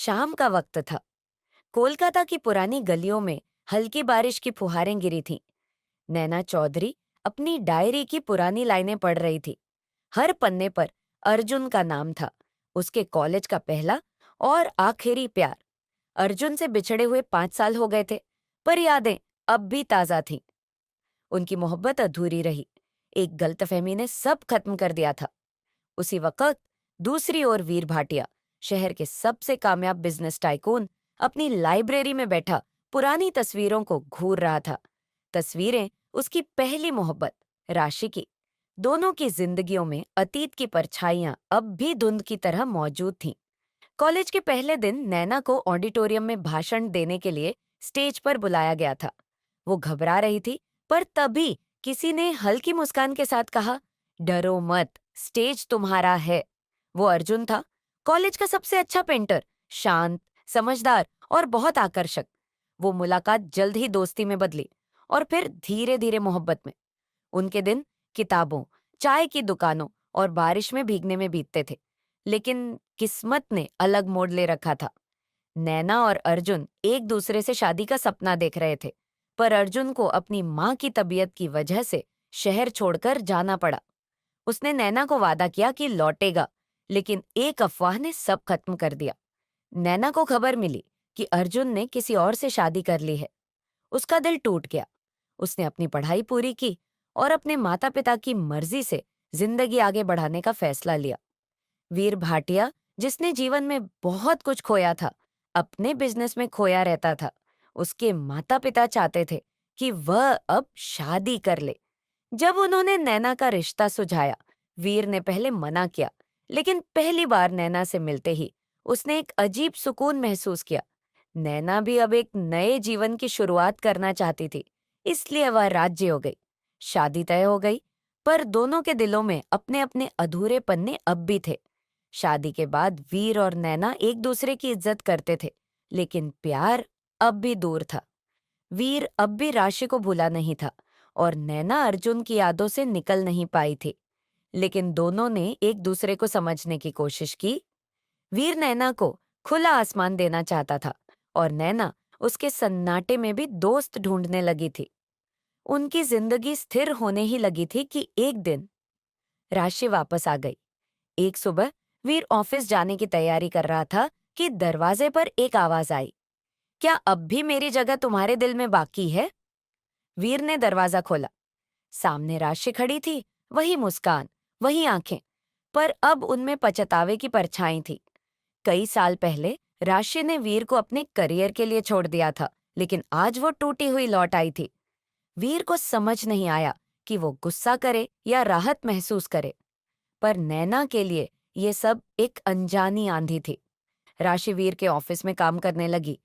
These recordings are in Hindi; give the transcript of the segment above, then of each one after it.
शाम का वक्त था। कोलकाता की पुरानी गलियों में हल्की बारिश की फुहारें गिरी थीं। नैना चौधरी अपनी डायरी की पुरानी लाइनें पढ़ रही थी। हर पन्ने पर अर्जुन का नाम था, उसके कॉलेज का पहला और आखिरी प्यार। अर्जुन से बिछड़े हुए 5 साल हो गए थे, पर यादें अब भी ताजा थीं। उनकी मोहब्बत अधूरी रही। एक गलतफहमी ने सब खत्म कर दिया था। उसी वक्त दूसरी ओर वीर भाटिया, शहर के सबसे कामयाब बिजनेस टाइकून, अपनी लाइब्रेरी में बैठा पुरानी तस्वीरों को घूर रहा था। तस्वीरें उसकी पहली मोहब्बत राशि की। दोनों की जिंदगियों में अतीत की परछाइयां अब भी धुंध की तरह मौजूद थीं। कॉलेज के पहले दिन नैना को ऑडिटोरियम में भाषण देने के लिए स्टेज पर बुलाया गया था। वो घबरा रही थी, पर तभी किसी ने हल्की मुस्कान के साथ कहा, डरो मत, स्टेज तुम्हारा है। वो अर्जुन था, कॉलेज का सबसे अच्छा पेंटर, शांत, समझदार और बहुत आकर्षक। वो मुलाकात जल्द ही दोस्ती में बदली और फिर धीरे धीरे मोहब्बत में। उनके दिन किताबों, चाय की दुकानों और बारिश में भीगने में बीतते थे। लेकिन किस्मत ने अलग मोड़ ले रखा था। नैना और अर्जुन एक दूसरे से शादी का सपना देख रहे थे, पर अर्जुन को अपनी माँ की तबीयत की वजह से शहर छोड़कर जाना पड़ा। उसने नैना को वादा किया कि लौटेगा, लेकिन एक अफवाह ने सब खत्म कर दिया। नैना को खबर मिली कि अर्जुन ने किसी और से शादी कर ली है। उसका दिल टूट गया। उसने अपनी पढ़ाई पूरी की और अपने माता पिता की मर्जी से जिंदगी आगे बढ़ाने का फैसला लिया। वीर भाटिया, जिसने जीवन में बहुत कुछ खोया था, अपने बिजनेस में खोया रहता था। उसके माता पिता चाहते थे कि वह अब शादी कर ले। जब उन्होंने नैना का रिश्ता सुझाया, वीर ने पहले मना किया, लेकिन पहली बार नैना से मिलते ही उसने एक अजीब सुकून महसूस किया। नैना भी अब एक नए जीवन की शुरुआत करना चाहती थी, इसलिए वह राजी हो गई। शादी तय हो गई, पर दोनों के दिलों में अपने अपने अधूरे पन्ने अब भी थे। शादी के बाद वीर और नैना एक दूसरे की इज्जत करते थे, लेकिन प्यार अब भी दूर था। वीर अब भी राशि को भूला नहीं था और नैना अर्जुन की यादों से निकल नहीं पाई थी। लेकिन दोनों ने एक दूसरे को समझने की कोशिश की। वीर नैना को खुला आसमान देना चाहता था और नैना उसके सन्नाटे में भी दोस्त ढूंढने लगी थी। उनकी जिंदगी स्थिर होने ही लगी थी कि एक दिन राशि वापस आ गई। एक सुबह वीर ऑफिस जाने की तैयारी कर रहा था कि दरवाजे पर एक आवाज आई, क्या अब भी मेरी जगह तुम्हारे दिल में बाकी है? वीर ने दरवाजा खोला। सामने राशि खड़ी थी, वही मुस्कान, वही आंखें, पर अब उनमें पछतावे की परछाई थी। कई साल पहले राशि ने वीर को अपने करियर के लिए छोड़ दिया था, लेकिन आज वो टूटी हुई लौट आई थी। वीर को समझ नहीं आया कि वो गुस्सा करे या राहत महसूस करे, पर नैना के लिए ये सब एक अनजानी आंधी थी। राशि वीर के ऑफिस में काम करने लगी।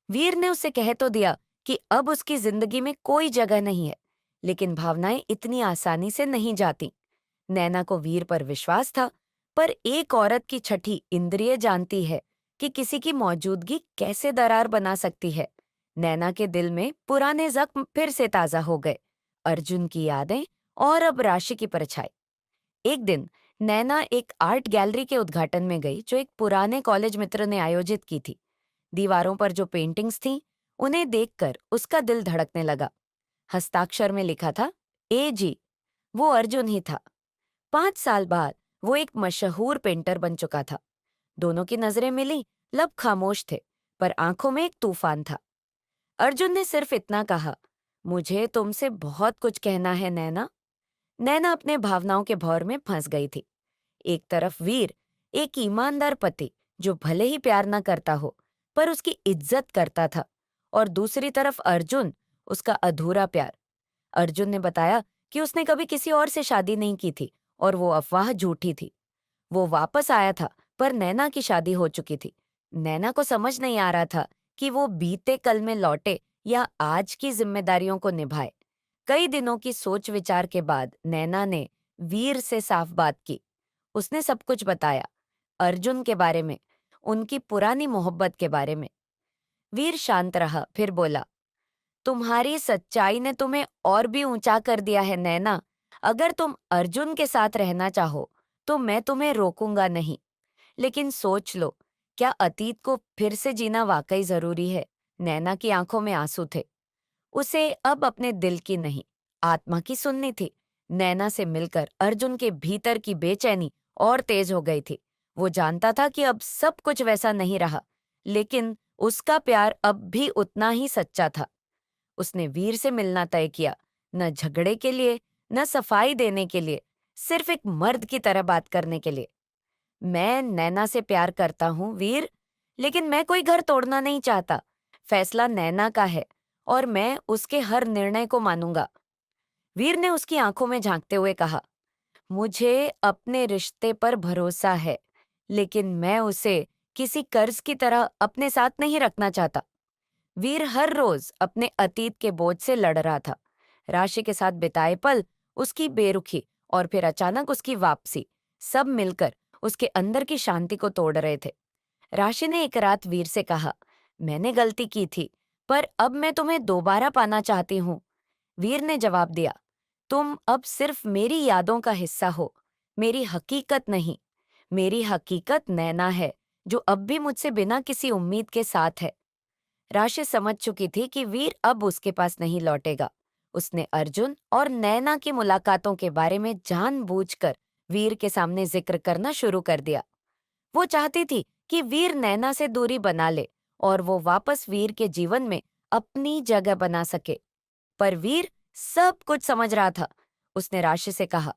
वीर ने उसे कह तो दिया कि अब उसकी जिंदगी में कोई जगह नहीं है, लेकिन भावनाएं इतनी आसानी से नहीं जाती। नैना को वीर पर विश्वास था, पर एक औरत की छठी इंद्रिय जानती है कि किसी की मौजूदगी कैसे दरार बना सकती है। नैना के दिल में पुराने जख्म फिर से ताजा हो गए, अर्जुन की यादें और अब राशि की परछाई। एक दिन नैना एक आर्ट गैलरी के उद्घाटन में गई जो एक पुराने कॉलेज मित्र ने आयोजित की थी। दीवारों पर जो पेंटिंग्स थीं, उन्हें देखकर उसका दिल धड़कने लगा। हस्ताक्षर में लिखा था, ए जी। वो अर्जुन ही था। 5 साल बाद वो एक मशहूर पेंटर बन चुका था। दोनों की नजरें मिली, लब खामोश थे, पर आंखों में एक तूफान था। अर्जुन ने सिर्फ इतना कहा, मुझे तुमसे बहुत कुछ कहना है नैना। नैना अपने भावनाओं के भौर में फंस गई थी। एक तरफ वीर, एक ईमानदार पति जो भले ही प्यार न करता हो, पर उसकी इज्जत करता था, और दूसरी तरफ अर्जुन, उसका अधूरा प्यार। अर्जुन ने बताया कि उसने कभी किसी और से शादी नहीं की थी और वो अफवाह झूठी थी। वो वापस आया था, पर नैना की शादी हो चुकी थी। नैना को समझ नहीं आ रहा था कि वो बीते कल में लौटे या आज की जिम्मेदारियों को निभाए। कई दिनों की सोच विचार के बाद नैना ने वीर से साफ बात की। उसने सब कुछ बताया, अर्जुन के बारे में, उनकी पुरानी मोहब्बत के बारे में। वीर शांत रहा, फिर बोला, तुम्हारी सच्चाई ने तुम्हें और भी ऊंचा कर दिया है नैना। अगर तुम अर्जुन के साथ रहना चाहो, तो मैं तुम्हें रोकूंगा नहीं। लेकिन सोच लो, क्या अतीत को फिर से जीना वाकई जरूरी है? नैना की आंखों में आंसू थे। उसे अब अपने दिल की नहीं, आत्मा की सुननी थी। नैना से मिलकर अर्जुन के भीतर की बेचैनी और तेज हो गई थी। वो जानता था कि अब सब कुछ वैसा नहीं रहा, लेकिन उसका प्यार अब भी उतना ही सच्चा था। उसने वीर से मिलना तय किया, न झगड़े के लिए, न सफाई देने के लिए, सिर्फ एक मर्द की तरह बात करने के लिए। मैं नैना से प्यार करता हूँ वीर, लेकिन मैं कोई घर तोड़ना नहीं चाहता। फैसला नैना का है और मैं उसके हर निर्णय को मानूंगा। वीर ने उसकी आंखों में झांकते हुए कहा, मुझे अपने रिश्ते पर भरोसा है, लेकिन मैं उसे किसी कर्ज की तरह अपने साथ नहीं रखना चाहता। वीर हर रोज अपने अतीत के बोझ से लड़ रहा था। राशि के साथ बिताए पल, उसकी बेरुखी और फिर अचानक उसकी वापसी, सब मिलकर उसके अंदर की शांति को तोड़ रहे थे। राशि ने एक रात वीर से कहा, मैंने गलती की थी, पर अब मैं तुम्हें दोबारा पाना चाहती हूँ। वीर ने जवाब दिया, तुम अब सिर्फ मेरी यादों का हिस्सा हो, मेरी हकीकत नहीं। मेरी हकीकत नैना है, जो अब भी मुझसे बिना किसी उम्मीद के साथ है। राशि समझ चुकी थी कि वीर अब उसके पास नहीं लौटेगा। उसने अर्जुन और नैना की मुलाकातों के बारे में जानबूझकर वीर के सामने जिक्र करना शुरू कर दिया। वो चाहती थी कि वीर नैना से दूरी बना ले और वो वापस वीर के जीवन में अपनी जगह बना सके। पर वीर सब कुछ समझ रहा था। उसने राशि से कहा,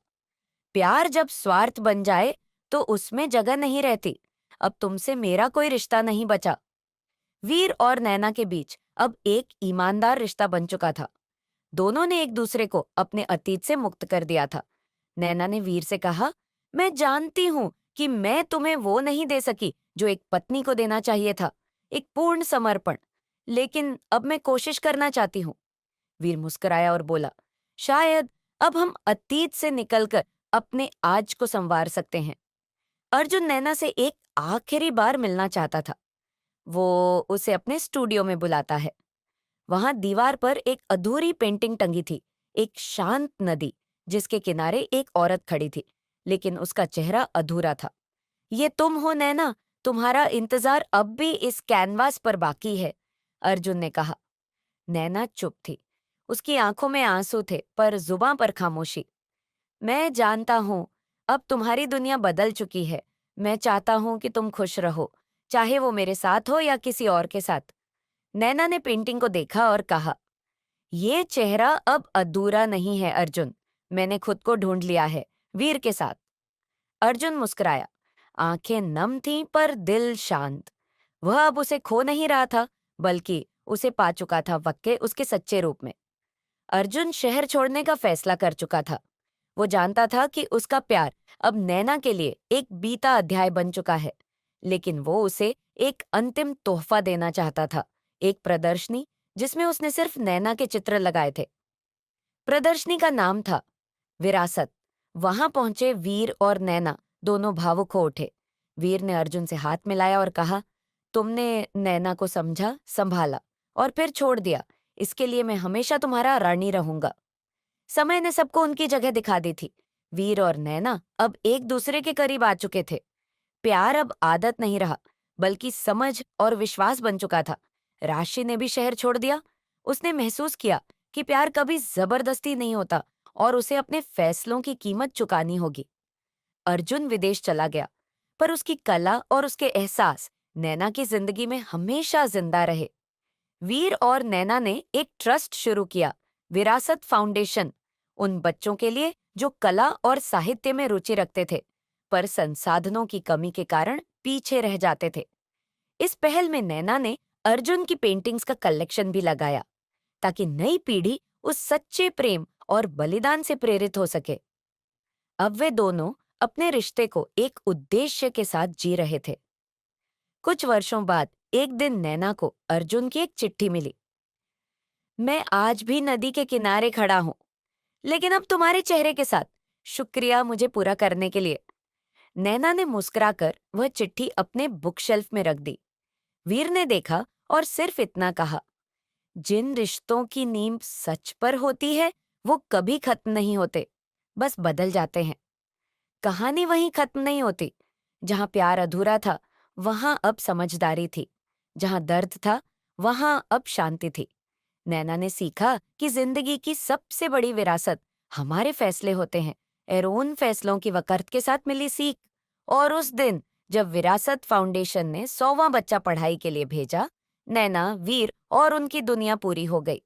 प्यार जब स्वार्थ बन जाए तो उसमें जगह नहीं रहती। अब तुमसे मेरा कोई रिश्ता नहीं बचा। वीर और नैना के बीच अब एक ईमानदार रिश्ता बन चुका था। दोनों ने एक दूसरे को अपने अतीत से मुक्त कर दिया था। नैना ने वीर से कहा, मैं जानती हूँ कि मैं तुम्हें वो नहीं दे सकी जो एक पत्नी को देना चाहिए था, एक पूर्ण समर्पण। लेकिन अब मैं कोशिश करना चाहती हूँ। वीर मुस्कुराया और बोला, शायद अब हम अतीत से निकलकर अपने आज को संवार सकते हैं। अर्जुन नैना से एक आखिरी बार मिलना चाहता था। वो उसे अपने स्टूडियो में बुलाता है। वहां दीवार पर एक अधूरी पेंटिंग टंगी थी, एक शांत नदी जिसके किनारे एक औरत खड़ी थी, लेकिन उसका चेहरा अधूरा था। ये तुम हो नैना, तुम्हारा इंतजार अब भी इस कैनवास पर बाकी है, अर्जुन ने कहा। नैना चुप थी। उसकी आंखों में आंसू थे, पर जुबां पर खामोशी। मैं जानता हूं, अब तुम्हारी दुनिया बदल चुकी है। मैं चाहता हूं कि तुम खुश रहो, चाहे वो मेरे साथ हो या किसी और के साथ। नैना ने पेंटिंग को देखा और कहा, ये चेहरा अब अधूरा नहीं है अर्जुन। मैंने खुद को ढूंढ लिया है, वीर के साथ। अर्जुन मुस्कुराया। आंखें नम थीं पर दिल शांत। वह अब उसे खो नहीं रहा था, बल्कि उसे पा चुका था वक्के उसके सच्चे रूप में। अर्जुन शहर छोड़ने का फैसला कर चुका था। वो जानता था कि उसका प्यार अब नैना के लिए एक बीता अध्याय बन चुका है, लेकिन वो उसे एक अंतिम तोहफा देना चाहता था, एक प्रदर्शनी जिसमें उसने सिर्फ नैना के चित्र लगाए थे। प्रदर्शनी का नाम था विरासत। वहां पहुंचे वीर और नैना दोनों भावुक हो उठे। वीर ने अर्जुन से हाथ मिलाया और कहा, तुमने नैना को समझा, संभाला और फिर छोड़ दिया। इसके लिए मैं हमेशा तुम्हारा ऋणी रहूंगा। समय ने सबको उनकी जगह दिखा दी थी। वीर और नैना अब एक दूसरे के करीब आ चुके थे। प्यार अब आदत नहीं रहा, बल्कि समझ और विश्वास बन चुका था। राशि ने भी शहर छोड़ दिया। उसने महसूस किया कि प्यार कभी जबरदस्ती नहीं होता और उसे अपने फैसलों की कीमत चुकानी होगी। अर्जुन विदेश चला गया, पर उसकी कला और उसके एहसास नैना की जिंदगी में हमेशा जिंदा रहे। वीर और नैना ने एक ट्रस्ट शुरू किया, विरासत फाउंडेशन, उन बच्चों के लिए जो कला और साहित्य में रुचि रखते थे, पर संसाधनों की कमी के कारण पीछे रह जाते थे। इस पहल में नैना ने अर्जुन की पेंटिंग्स का कलेक्शन भी लगाया, ताकि नई पीढ़ी उस सच्चे प्रेम और बलिदान से प्रेरित हो सके। अब वे दोनों अपने रिश्ते को एक उद्देश्य के साथ जी रहे थे। कुछ वर्षों बाद एक दिन नैना को अर्जुन की एक चिट्ठी मिली। मैं आज भी नदी के किनारे खड़ा हूं, लेकिन अब तुम्हारे चेहरे के साथ। शुक्रिया मुझे पूरा करने के लिए। नैना ने मुस्कुराकर वह चिट्ठी अपने बुक शेल्फ में रख दी। वीर ने देखा और सिर्फ इतना कहा, जिन रिश्तों की नींव सच पर होती है वो कभी खत्म नहीं होते, बस बदल जाते हैं। कहानी वहीं खत्म नहीं होती। जहां प्यार अधूरा था, वहां अब समझदारी थी। जहां दर्द था, वहां अब शांति थी। नैना ने सीखा कि जिंदगी की सबसे बड़ी विरासत हमारे फैसले होते हैं और उन फैसलों की वक़्त के साथ मिली सीख। और उस दिन जब विरासत फाउंडेशन ने 100वां बच्चा पढ़ाई के लिए भेजा, नैना, वीर और उनकी दुनिया पूरी हो गई।